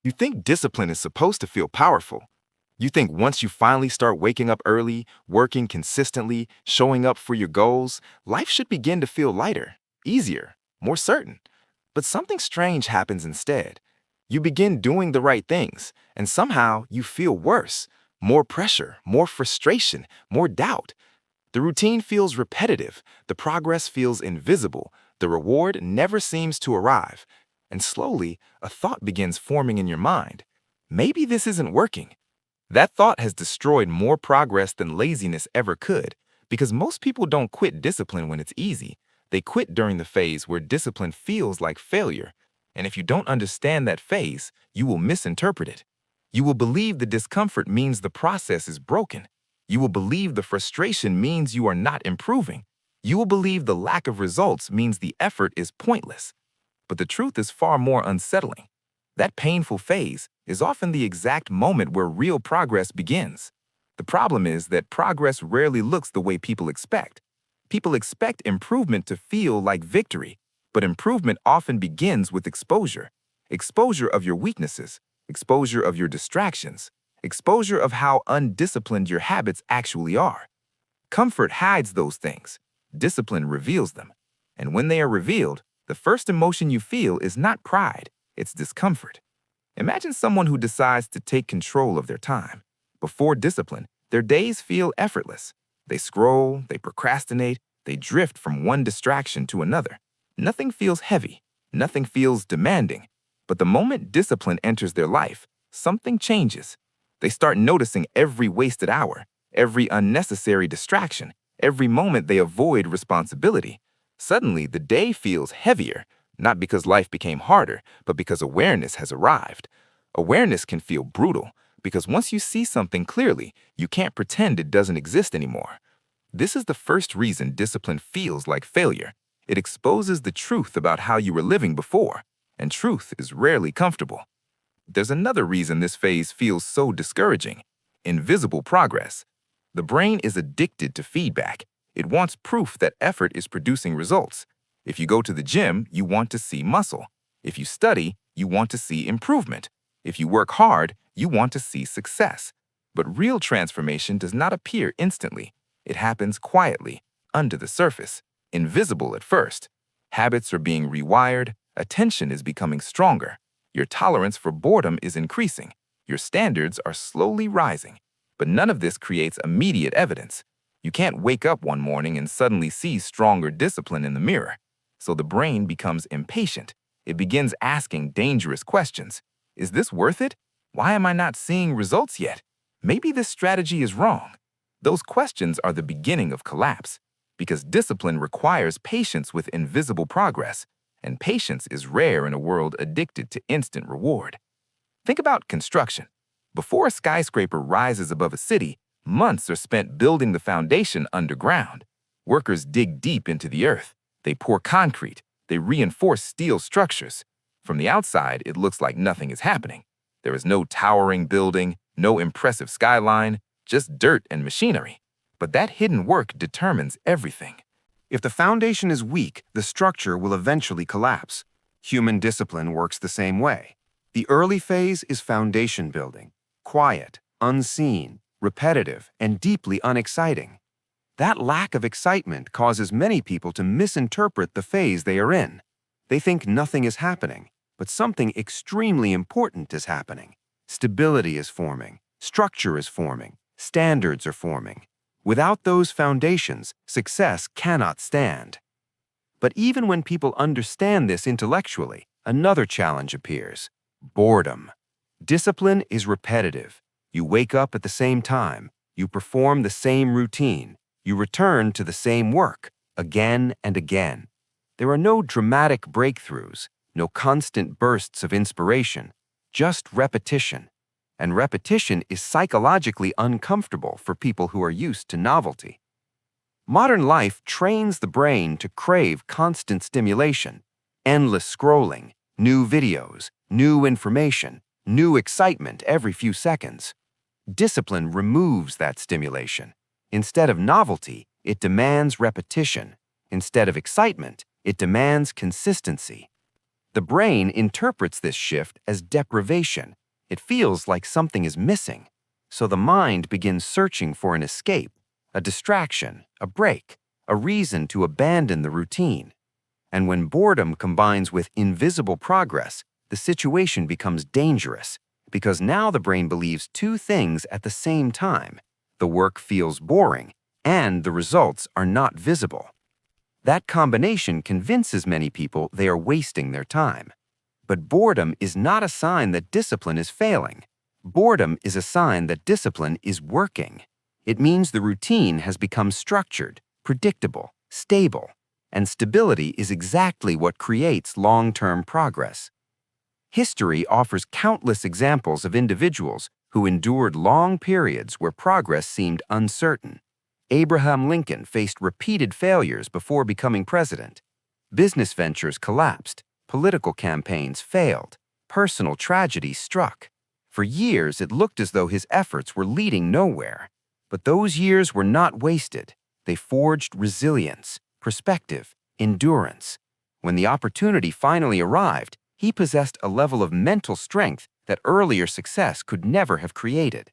You think discipline is supposed to feel powerful. You think once you finally start waking up early, working consistently, showing up for your goals, life should begin to feel lighter, easier, more certain. But something strange happens instead. You begin doing the right things, and somehow you feel worse. More pressure, more frustration, more doubt. The routine feels repetitive, the progress feels invisible, the reward never seems to arrive. And slowly, a thought begins forming in your mind. Maybe this isn't working. That thought has destroyed more progress than laziness ever could, because most people don't quit discipline when it's easy. They quit during the phase where discipline feels like failure. And if you don't understand that phase, you will misinterpret it. You will believe the discomfort means the process is broken. You will believe the frustration means you are not improving. You will believe the lack of results means the effort is pointless. But the truth is far more unsettling. That painful phase is often the exact moment where real progress begins. The problem is that progress rarely looks the way people expect. People expect improvement to feel like victory, but improvement often begins with exposure. Exposure of your weaknesses, exposure of your distractions, exposure of how undisciplined your habits actually are. Comfort hides those things. Discipline reveals them. And when they are revealed, the first emotion you feel is not pride, it's discomfort. Imagine someone who decides to take control of their time. Before discipline, their days feel effortless. They scroll, they procrastinate, they drift from one distraction to another. Nothing feels heavy, nothing feels demanding. But the moment discipline enters their life, something changes. They start noticing every wasted hour, every unnecessary distraction, every moment they avoid responsibility. Suddenly, the day feels heavier, not because life became harder, but because awareness has arrived. Awareness can feel brutal, because once you see something clearly, you can't pretend it doesn't exist anymore. This is the first reason discipline feels like failure. It exposes the truth about how you were living before, and truth is rarely comfortable. There's another reason this phase feels so discouraging: invisible progress. The brain is addicted to feedback. It wants proof that effort is producing results. If you go to the gym, you want to see muscle. If you study, you want to see improvement. If you work hard, you want to see success. But real transformation does not appear instantly. It happens quietly, under the surface, invisible at first. Habits are being rewired, attention is becoming stronger. Your tolerance for boredom is increasing. Your standards are slowly rising. But none of this creates immediate evidence. You can't wake up one morning and suddenly see stronger discipline in the mirror. So the brain becomes impatient. It begins asking dangerous questions. Is this worth it? Why am I not seeing results yet? Maybe this strategy is wrong. Those questions are the beginning of collapse, because discipline requires patience with invisible progress, and patience is rare in a world addicted to instant reward. Think about construction. Before a skyscraper rises above a city, months are spent building the foundation underground. Workers dig deep into the earth. They pour concrete. They reinforce steel structures. From the outside, it looks like nothing is happening. There is no towering building, no impressive skyline, just dirt and machinery. But that hidden work determines everything. If the foundation is weak, the structure will eventually collapse. Human discipline works the same way. The early phase is foundation building, quiet, unseen, repetitive, and deeply unexciting. That lack of excitement causes many people to misinterpret the phase they are in. They think nothing is happening, but something extremely important is happening. Stability is forming, structure is forming, standards are forming. Without those foundations, success cannot stand. But even when people understand this intellectually, another challenge appears: boredom. Discipline is repetitive. You wake up at the same time, you perform the same routine, you return to the same work, again and again. There are no dramatic breakthroughs, no constant bursts of inspiration, just repetition. And repetition is psychologically uncomfortable for people who are used to novelty. Modern life trains the brain to crave constant stimulation, endless scrolling, new videos, new information, new excitement every few seconds. Discipline removes that stimulation. Instead of novelty, it demands repetition. Instead of excitement, it demands consistency. The brain interprets this shift as deprivation. It feels like something is missing. So the mind begins searching for an escape, a distraction, a break, a reason to abandon the routine. And when boredom combines with invisible progress, the situation becomes dangerous because now the brain believes two things at the same time. The work feels boring, and the results are not visible. That combination convinces many people they are wasting their time. But boredom is not a sign that discipline is failing. Boredom is a sign that discipline is working. It means the routine has become structured, predictable, stable, and stability is exactly what creates long-term progress. History offers countless examples of individuals who endured long periods where progress seemed uncertain. Abraham Lincoln faced repeated failures before becoming president. Business ventures collapsed, political campaigns failed, personal tragedy struck. For years, it looked as though his efforts were leading nowhere. But those years were not wasted. They forged resilience, perspective, endurance. When the opportunity finally arrived, he possessed a level of mental strength that earlier success could never have created.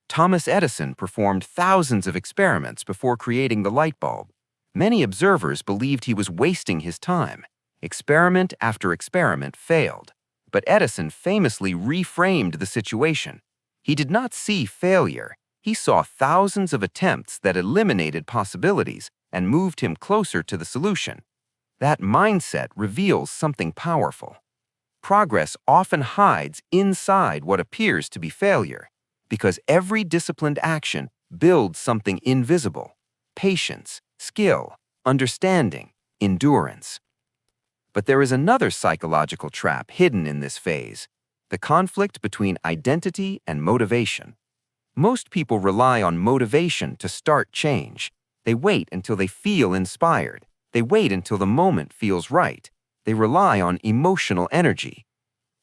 Thomas Edison performed thousands of experiments before creating the light bulb. Many observers believed he was wasting his time. Experiment after experiment failed. But Edison famously reframed the situation. He did not see failure. He saw thousands of attempts that eliminated possibilities and moved him closer to the solution. That mindset reveals something powerful. Progress often hides inside what appears to be failure, because every disciplined action builds something invisible: patience, skill, understanding, endurance. But there is another psychological trap hidden in this phase: the conflict between identity and motivation. Most people rely on motivation to start change. They wait until they feel inspired. They wait until the moment feels right. They rely on emotional energy.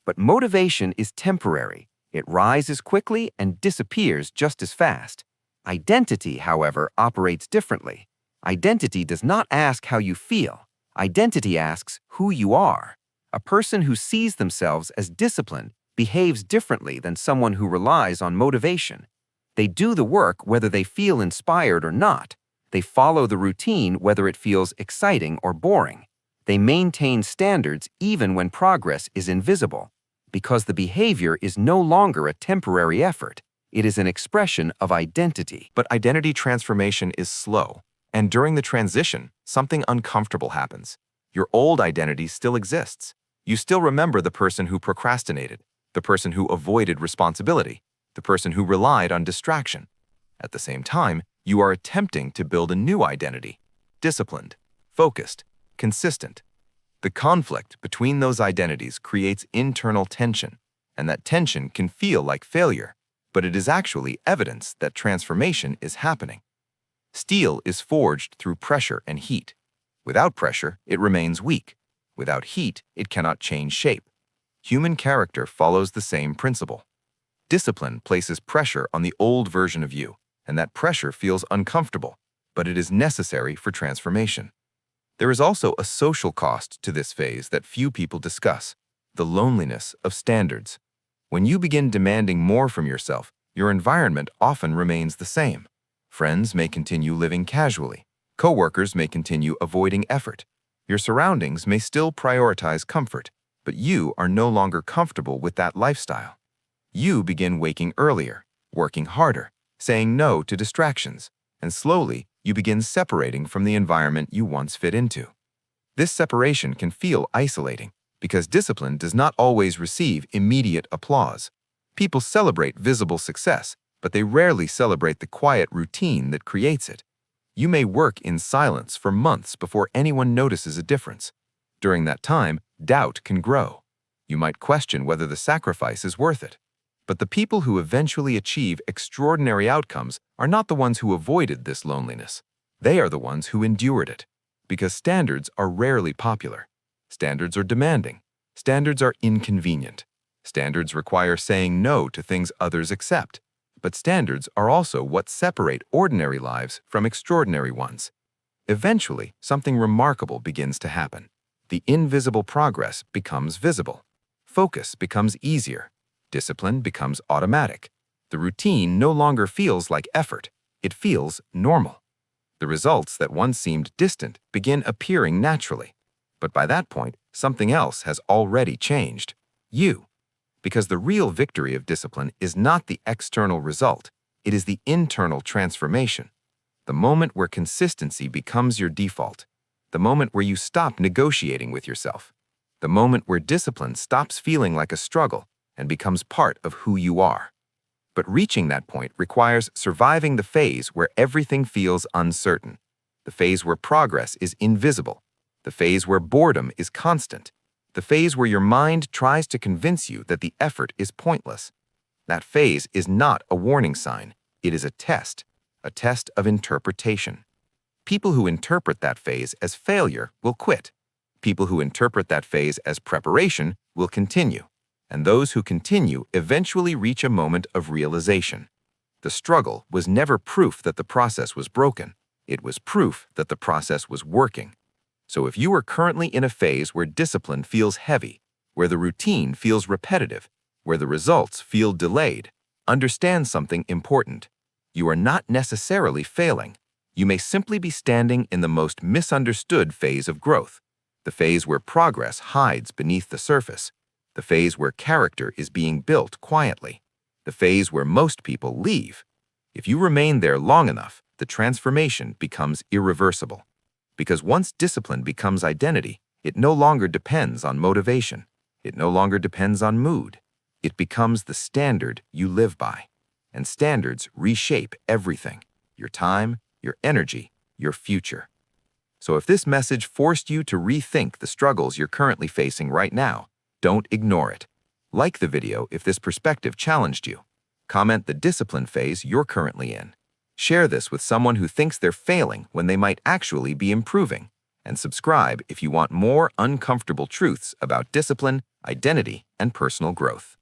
But motivation is temporary. It rises quickly and disappears just as fast. Identity, however, operates differently. Identity does not ask how you feel. Identity asks who you are. A person who sees themselves as disciplined behaves differently than someone who relies on motivation. They do the work whether they feel inspired or not. They follow the routine whether it feels exciting or boring. They maintain standards even when progress is invisible, because the behavior is no longer a temporary effort. It is an expression of identity. But identity transformation is slow, and during the transition, something uncomfortable happens. Your old identity still exists. You still remember the person who procrastinated, the person who avoided responsibility, the person who relied on distraction. At the same time, you are attempting to build a new identity: disciplined, focused, consistent. The conflict between those identities creates internal tension, and that tension can feel like failure, but it is actually evidence that transformation is happening. Steel is forged through pressure and heat. Without pressure, it remains weak. Without heat, it cannot change shape. Human character follows the same principle. Discipline places pressure on the old version of you, and that pressure feels uncomfortable, but it is necessary for transformation. There is also a social cost to this phase that few people discuss: the loneliness of standards. When you begin demanding more from yourself, your environment often remains the same. Friends may continue living casually. Coworkers may continue avoiding effort. Your surroundings may still prioritize comfort, but you are no longer comfortable with that lifestyle. You begin waking earlier, working harder, saying no to distractions, and slowly you begin separating from the environment you once fit into. This separation can feel isolating because discipline does not always receive immediate applause. People celebrate visible success, but they rarely celebrate the quiet routine that creates it. You may work in silence for months before anyone notices a difference. During that time, doubt can grow. You might question whether the sacrifice is worth it. But the people who eventually achieve extraordinary outcomes are not the ones who avoided this loneliness. They are the ones who endured it. Because standards are rarely popular. Standards are demanding. Standards are inconvenient. Standards require saying no to things others accept. But standards are also what separate ordinary lives from extraordinary ones. Eventually, something remarkable begins to happen. the invisible progress becomes visible. Focus becomes easier. Discipline becomes automatic. The routine no longer feels like effort. It feels normal. The results that once seemed distant begin appearing naturally. But by that point, something else has already changed. You. Because the real victory of discipline is not the external result. It is the internal transformation. The moment where consistency becomes your default. The moment where you stop negotiating with yourself. The moment where discipline stops feeling like a struggle and becomes part of who you are. But reaching that point requires surviving the phase where everything feels uncertain, the phase where progress is invisible, the phase where boredom is constant, the phase where your mind tries to convince you that the effort is pointless. That phase is not a warning sign. It is a test of interpretation. People who interpret that phase as failure will quit. People who interpret that phase as preparation will continue. And those who continue eventually reach a moment of realization. The struggle was never proof that the process was broken. It was proof that the process was working. So if you are currently in a phase where discipline feels heavy, where the routine feels repetitive, where the results feel delayed, understand something important. You are not necessarily failing. You may simply be standing in the most misunderstood phase of growth, the phase where progress hides beneath the surface, the phase where character is being built quietly, the phase where most people leave. If you remain there long enough, the transformation becomes irreversible. Because once discipline becomes identity, it no longer depends on motivation. It no longer depends on mood. It becomes the standard you live by. And standards reshape everything: your time, your energy, your future. So if this message forced you to rethink the struggles you're currently facing right now, don't ignore it. Like the video if this perspective challenged you. Comment the discipline phase you're currently in. Share this with someone who thinks they're failing when they might actually be improving. And subscribe if you want more uncomfortable truths about discipline, identity, and personal growth.